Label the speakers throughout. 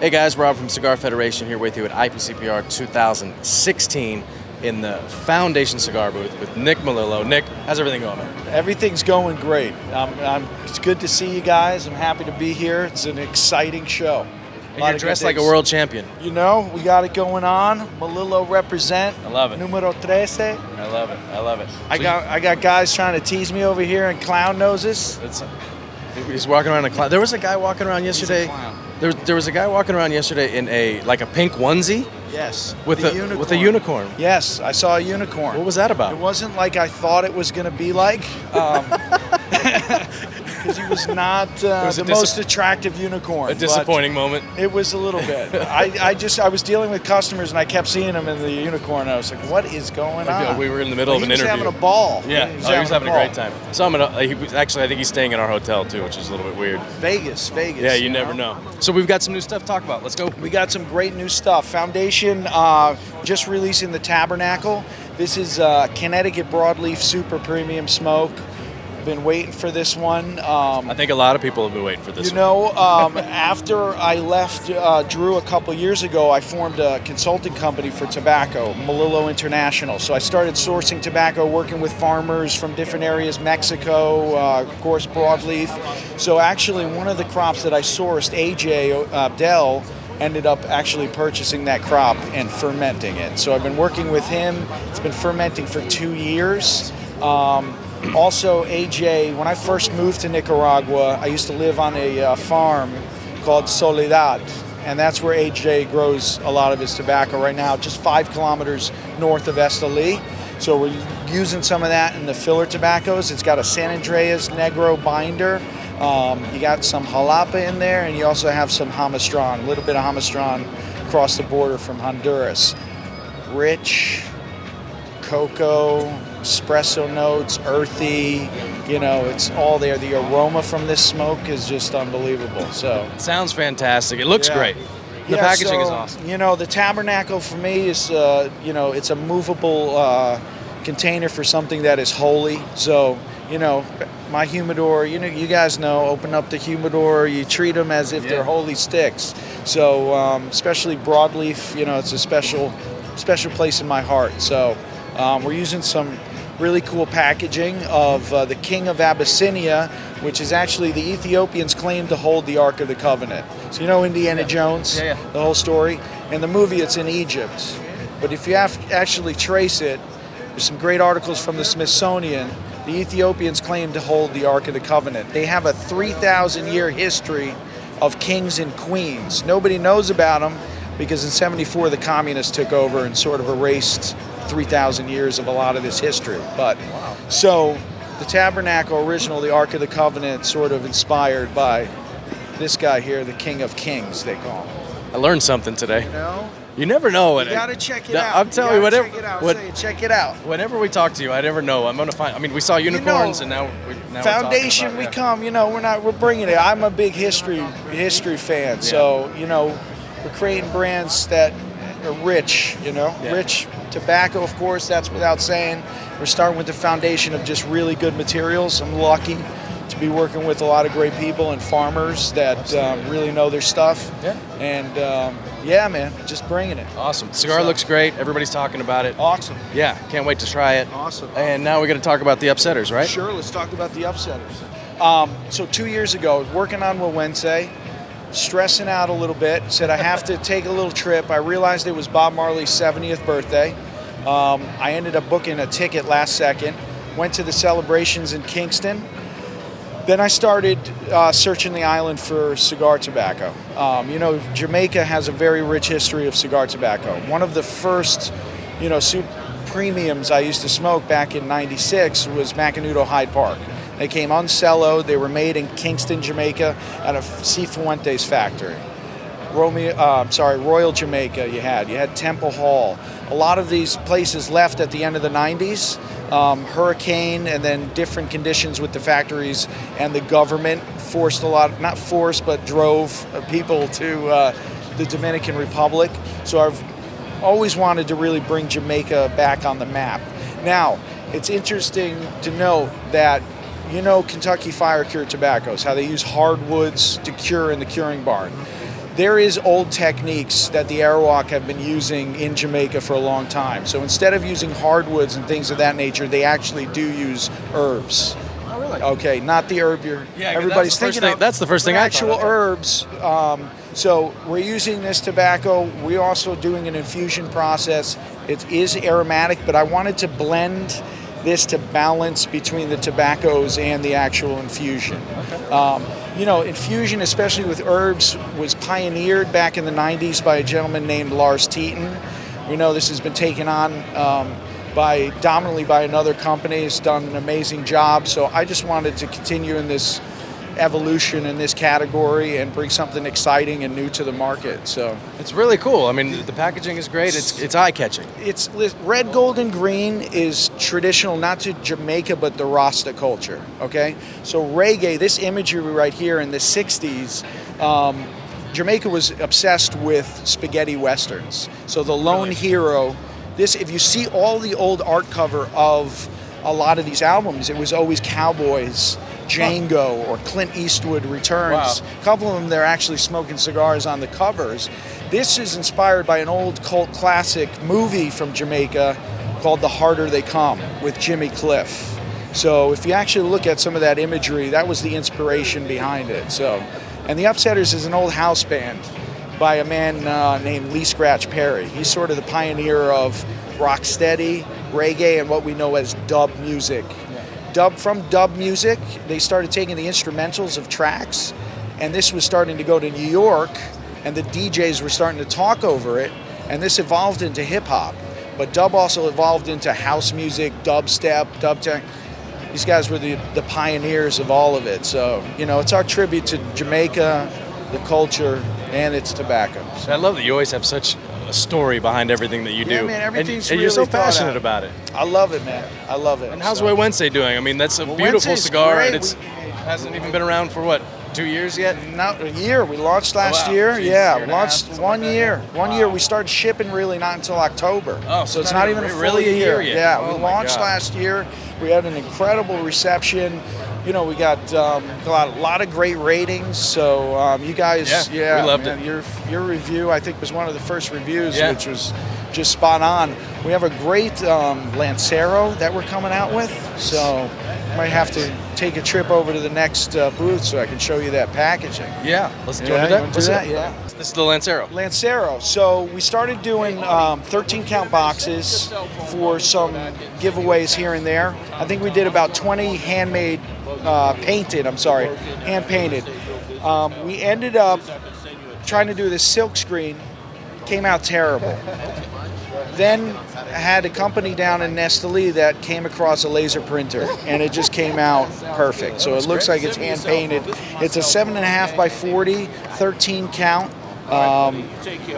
Speaker 1: Hey guys, Rob from Cigar Federation here with you at IPCPR 2016 in the Foundation Cigar booth with Nick Melillo. Nick, how's everything going, man?
Speaker 2: Everything's going great. It's good to see you guys. I'm happy to be here. It's an exciting show.
Speaker 1: And you're dressed like a world champion.
Speaker 2: You know, we got it going on. Melillo represent.
Speaker 1: I love it.
Speaker 2: Numero 13.
Speaker 1: I love it. I love it.
Speaker 2: I got guys trying to tease me over here and clown noses.
Speaker 1: He's walking around in a clown. There was a guy walking around yesterday.
Speaker 2: He's a clown.
Speaker 1: There was a guy walking around yesterday in a pink onesie.
Speaker 2: Yes.
Speaker 1: With a unicorn.
Speaker 2: Yes, I saw a unicorn.
Speaker 1: What was that about?
Speaker 2: It wasn't like I thought it was going to be like. Because he was not the most attractive unicorn.
Speaker 1: A disappointing moment.
Speaker 2: It was a little bit. I was dealing with customers and I kept seeing him in the unicorn. And I was like, what is going on?
Speaker 1: We were in the middle of an interview.
Speaker 2: He was having a ball.
Speaker 1: Yeah, he was having a great time. So I think he's staying in our hotel too, which is a little bit weird.
Speaker 2: Vegas.
Speaker 1: Yeah, you never know. So we've got some new stuff to talk about. Let's go.
Speaker 2: We got some great new stuff. Foundation just releasing the Tabernacle. This is Connecticut Broadleaf Super Premium Smoke. Been waiting for this one.
Speaker 1: I think a lot of people have been waiting for this one.
Speaker 2: You know, after I left Drew a couple years ago, I formed a consulting company for tobacco, Melillo International. So I started sourcing tobacco, working with farmers from different areas, Mexico, of course, broadleaf. So actually, one of the crops that I sourced, AJ Dell, ended up actually purchasing that crop and fermenting it. So I've been working with him. It's been fermenting for 2 years. Also, AJ, when I first moved to Nicaragua, I used to live on a farm called Soledad, and that's where AJ grows a lot of his tobacco right now, just 5 kilometers north of Esteli. So we're using some of that in the filler tobaccos. It's got a San Andreas Negro binder. You got some jalapa in there, and you also have some Jamastran, a little bit of Jamastran across the border from Honduras. Rich, cocoa, espresso notes, earthy, you know, it's all there. The aroma from this smoke is just unbelievable. So
Speaker 1: sounds fantastic. It looks great. The packaging is awesome.
Speaker 2: You know, the Tabernacle for me is, you know, it's a movable container for something that is holy. So, you know, my humidor, you know, you guys know, open up the humidor, you treat them as if they're holy sticks. So, especially broadleaf, you know, it's a special place in my heart. So, we're using some really cool packaging of the King of Abyssinia, which is actually the Ethiopians claim to hold the Ark of the Covenant. So you know Indiana Jones, the whole story? In the movie, it's in Egypt. But if you actually trace it, there's some great articles from the Smithsonian. The Ethiopians claim to hold the Ark of the Covenant. They have a 3,000-year history of kings and queens. Nobody knows about them because in '74 the communists took over and sort of erased 3,000 years of a lot of this history. But so the Tabernacle original, the Ark of the Covenant, sort of inspired by this guy here, the King of Kings, they call him.
Speaker 1: I learned something today.
Speaker 2: You know?
Speaker 1: You never know.
Speaker 2: You gotta check it out.
Speaker 1: I'm telling you, whatever.
Speaker 2: Check it out.
Speaker 1: Whenever we talk to you, I never know. I'm gonna find. I mean, we saw unicorns, and now
Speaker 2: Foundation.
Speaker 1: We're
Speaker 2: come. You know, we're bringing it. I'm a big history fan. So you know, we're creating brands that are rich. You know, rich. Tobacco, of course, that's without saying. We're starting with the foundation of just really good materials. I'm lucky to be working with a lot of great people and farmers that really know their stuff. Yeah. And yeah, man, just bringing it.
Speaker 1: Awesome. Cigar looks great. Everybody's talking about it.
Speaker 2: Awesome.
Speaker 1: Yeah, can't wait to try it.
Speaker 2: Awesome.
Speaker 1: And now we're going to talk about the upsetters, right?
Speaker 2: Sure, let's talk about the upsetters. So 2 years ago, I was working on Wednesday, stressing out a little bit, said I have to take a little trip. I realized it was Bob Marley's 70th birthday. I ended up booking a ticket last second, went to the celebrations in Kingston. Then I started searching the island for cigar tobacco. You know, Jamaica has a very rich history of cigar tobacco. One of the first, you know, super premiums I used to smoke back in '96 was Macanudo Hyde Park. They came uncelloed. They were made in Kingston, Jamaica, at a Cifuentes factory. Royal Jamaica you had Temple Hall. A lot of these places left at the end of the 90s. Hurricane and then different conditions with the factories, and the government forced not forced, but drove people to the Dominican Republic. So I've always wanted to really bring Jamaica back on the map. Now, it's interesting to note that, you know, Kentucky fire cured tobaccos, how they use hardwoods to cure in the curing barn. there is old techniques that the Arawak have been using in Jamaica for a long time. So instead of using hardwoods and things of that nature, they actually do use herbs.
Speaker 1: Oh, really?
Speaker 2: Okay, not the herb everybody's thinking of.
Speaker 1: That's the first thing I thought
Speaker 2: actual
Speaker 1: of.
Speaker 2: herbs. So we're using this tobacco. We're also doing an infusion process. It is aromatic, but I wanted to blend this to balance between the tobaccos and the actual infusion. Infusion, especially with herbs, was pioneered back in the 90s by a gentleman named Lars Teton. We know this has been taken on dominantly by another company. It's done an amazing job. So I just wanted to continue in this evolution in this category and bring something exciting and new to the market. So
Speaker 1: it's really cool. I mean, the packaging is great. It's eye-catching.
Speaker 2: It's red, gold, and green is traditional, not to Jamaica, but the Rasta culture. Okay, so reggae. This imagery right here in the '60s. Jamaica was obsessed with spaghetti westerns. So the lone hero. If you see all the old art cover of a lot of these albums, it was always cowboys, Django, or Clint Eastwood returns.
Speaker 1: Wow.
Speaker 2: A couple of them, they're actually smoking cigars on the covers. This is inspired by an old cult classic movie from Jamaica called The Harder They Come with Jimmy Cliff. So if you actually look at some of that imagery, that was the inspiration behind it. And the Upsetters is an old house band by a man named Lee Scratch Perry. He's sort of the pioneer of rocksteady, reggae, and what we know as dub music. From dub music, they started taking the instrumentals of tracks, and this was starting to go to New York, and the DJs were starting to talk over it, and this evolved into hip-hop. But dub also evolved into house music, dubstep, dubtech. These guys were the pioneers of all of it. So, it's our tribute to Jamaica, the culture, and its tobacco.
Speaker 1: I love that you always have such a story behind everything that you do.
Speaker 2: Yeah, man, everything's
Speaker 1: and
Speaker 2: really
Speaker 1: you're so
Speaker 2: thought
Speaker 1: passionate
Speaker 2: out.
Speaker 1: about it.
Speaker 2: I love it, man. I love it.
Speaker 1: And how's Way Wednesday doing? I mean, that's a beautiful
Speaker 2: Wednesday's
Speaker 1: cigar,
Speaker 2: great.
Speaker 1: and it hasn't even been around for what, 2 years yet?
Speaker 2: Not a year. We launched last
Speaker 1: wow.
Speaker 2: year.
Speaker 1: Jeez,
Speaker 2: Yeah,
Speaker 1: year and a
Speaker 2: launched
Speaker 1: half,
Speaker 2: 1
Speaker 1: something
Speaker 2: year.
Speaker 1: like that.
Speaker 2: One year. We started shipping really not until October.
Speaker 1: Oh,
Speaker 2: so it's not even a full
Speaker 1: really a year yet.
Speaker 2: Yeah,
Speaker 1: Oh
Speaker 2: we
Speaker 1: my
Speaker 2: launched
Speaker 1: God.
Speaker 2: last year. We had an incredible reception. We got a lot of great ratings. So you guys,
Speaker 1: we loved it.
Speaker 2: Your review, I think, was one of the first reviews,
Speaker 1: Yeah.
Speaker 2: which was just spot on. We have a great Lancero that we're coming out with. So might have to take a trip over to the next booth so I can show you that packaging.
Speaker 1: Yeah, let's do
Speaker 2: Yeah, you
Speaker 1: that.
Speaker 2: wanna do that? Yeah.
Speaker 1: This is the Lancero.
Speaker 2: Lancero. So we started doing 13 count boxes for some giveaways here and there. I think we did about 20 hand painted. We ended up trying to do this silk screen, came out terrible. Then I had a company down in Nestali that came across a laser printer, and it just came out perfect. So it looks like it's hand painted. It's a 7.5 by 40, 13 count.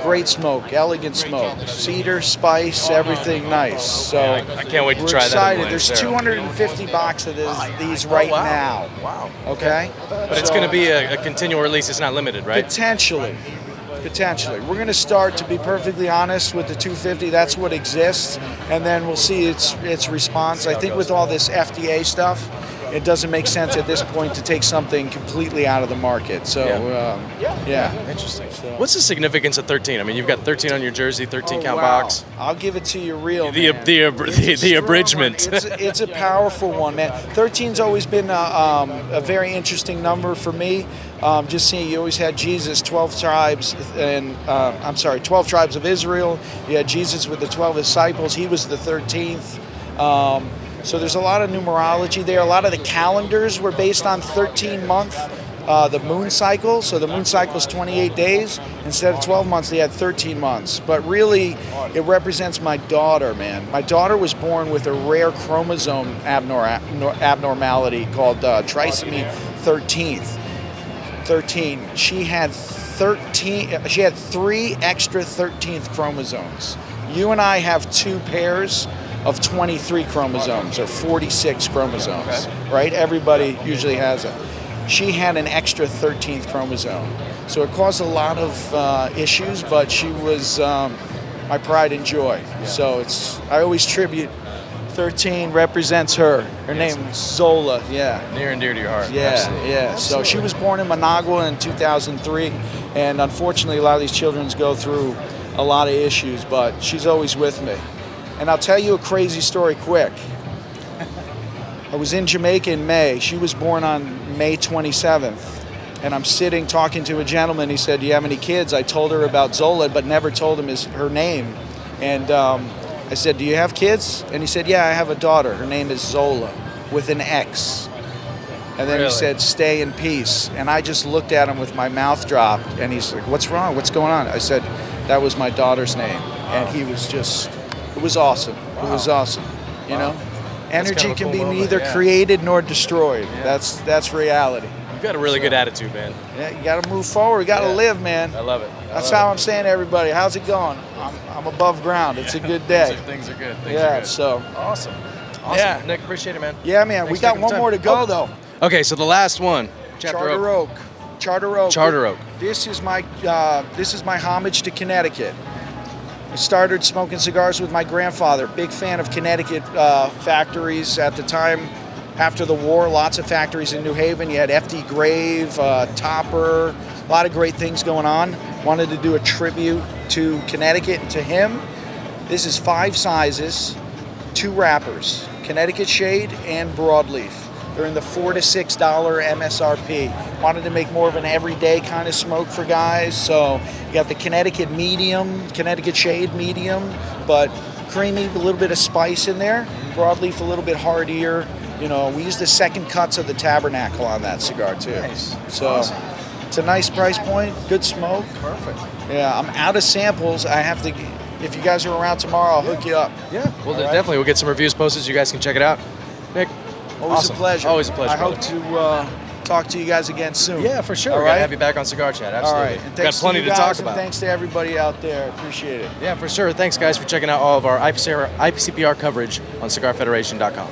Speaker 2: Great smoke, elegant smoke, cedar, spice, everything nice. So
Speaker 1: I can't wait to
Speaker 2: we're
Speaker 1: try that.
Speaker 2: excited. There's 250 boxes of these right now.
Speaker 1: Wow.
Speaker 2: Okay,
Speaker 1: But it's going to be a continual release. It's not limited, right?
Speaker 2: Potentially. We're going to start, to be perfectly honest, with the 250. That's what exists, and then we'll see its response. I think with all this FDA stuff, it doesn't make sense at this point to take something completely out of the market. So, yeah.
Speaker 1: Interesting. What's the significance of 13? I mean, you've got 13 on your jersey, 13 count
Speaker 2: wow.
Speaker 1: box.
Speaker 2: I'll give it to you real,
Speaker 1: The
Speaker 2: man.
Speaker 1: the abridgment.
Speaker 2: It's a powerful one, man. 13's always been a very interesting number for me. Just seeing, you always had Jesus, 12 tribes, and 12 tribes of Israel. You had Jesus with the 12 disciples. He was the 13th. So there's a lot of numerology there. A lot of the calendars were based on 13-month, the moon cycle. So the moon cycle is 28 days. Instead of 12 months, they had 13 months. But really, it represents my daughter, man. My daughter was born with a rare chromosome abnormality called trisomy 13. She had 3 extra 13th chromosomes. You and I have 2 pairs of 23 chromosomes, or 46 chromosomes, right? Everybody usually has it. She had an extra 13th chromosome. So it caused a lot of issues, but she was my pride and joy. So I always tribute 13 represents her. Her
Speaker 1: Yes.
Speaker 2: name is Zola. Yeah.
Speaker 1: Near and dear to your heart.
Speaker 2: Yeah,
Speaker 1: Absolutely.
Speaker 2: yeah. So she was born in Managua in 2003, and unfortunately, a lot of these children go through a lot of issues, but she's always with me. And I'll tell you a crazy story quick. I was in Jamaica in May. She was born on May 27th, and I'm sitting talking to a gentleman. He said, "Do you have any kids?" I told her about Zola, but never told him her name. And I said, "Do you have kids?" And he said, "Yeah, I have a daughter. Her name is Zola, with an X." And then
Speaker 1: Really?
Speaker 2: he said, "Stay in peace." And I just looked at him with my mouth dropped. And he's like, "What's wrong? What's going on?" I said, "That was my daughter's name." And he was just, it was awesome. It was awesome. You know?
Speaker 1: That's
Speaker 2: Energy
Speaker 1: kind of a
Speaker 2: can
Speaker 1: cool
Speaker 2: be
Speaker 1: moment,
Speaker 2: neither
Speaker 1: yeah.
Speaker 2: created nor destroyed.
Speaker 1: Yeah.
Speaker 2: That's reality.
Speaker 1: You've got a really good attitude, man.
Speaker 2: Yeah, you got to move forward. You got to
Speaker 1: Yeah.
Speaker 2: live, man.
Speaker 1: I love it.
Speaker 2: That's how I'm saying to everybody. How's it going? I'm above ground. It's a good day.
Speaker 1: Things are good. Things
Speaker 2: Yeah,
Speaker 1: are good.
Speaker 2: so.
Speaker 1: Awesome.
Speaker 2: Yeah.
Speaker 1: Nick, appreciate it, man.
Speaker 2: Yeah, man.
Speaker 1: Thanks
Speaker 2: We
Speaker 1: for
Speaker 2: got
Speaker 1: taking
Speaker 2: one
Speaker 1: the time.
Speaker 2: more to go, though.
Speaker 1: Okay, so the last one. Chapter
Speaker 2: Charter Oak. Charter Oak.
Speaker 1: Charter Oak.
Speaker 2: This is my homage to Connecticut. I started smoking cigars with my grandfather. Big fan of Connecticut factories at the time. After the war, lots of factories in New Haven. You had FD Grave, Topper, a lot of great things going on. Wanted to do a tribute to Connecticut and to him. This is 5 sizes, 2 wrappers, Connecticut Shade and Broadleaf. They're in the $4 to $6 MSRP. Wanted to make more of an everyday kind of smoke for guys, so you got the Connecticut Medium, Connecticut Shade Medium, but creamy, a little bit of spice in there. Broadleaf a little bit heartier. You know, we use the second cuts of the Tabernacle on that cigar too.
Speaker 1: Nice.
Speaker 2: So
Speaker 1: Awesome.
Speaker 2: it's a nice price point, good smoke.
Speaker 1: Perfect.
Speaker 2: Yeah, I'm out of samples. I have to. If you guys are around tomorrow, I'll hook you up.
Speaker 1: Yeah, well,
Speaker 2: All right.
Speaker 1: definitely. We'll get some reviews posted so you guys can check it out. Nick,
Speaker 2: Always
Speaker 1: awesome.
Speaker 2: a pleasure.
Speaker 1: Always a pleasure,
Speaker 2: I hope to talk to you guys again soon.
Speaker 1: yeah, for sure.
Speaker 2: All
Speaker 1: We're going
Speaker 2: right.
Speaker 1: to have you back on Cigar Chat.
Speaker 2: All
Speaker 1: Absolutely.
Speaker 2: right. And
Speaker 1: Got
Speaker 2: thanks
Speaker 1: plenty
Speaker 2: to
Speaker 1: to
Speaker 2: you
Speaker 1: talk
Speaker 2: guys, and
Speaker 1: about.
Speaker 2: thanks to everybody out there. Appreciate it.
Speaker 1: Yeah, for sure. Thanks, guys, for checking out all of our IPCPR coverage on cigarfederation.com.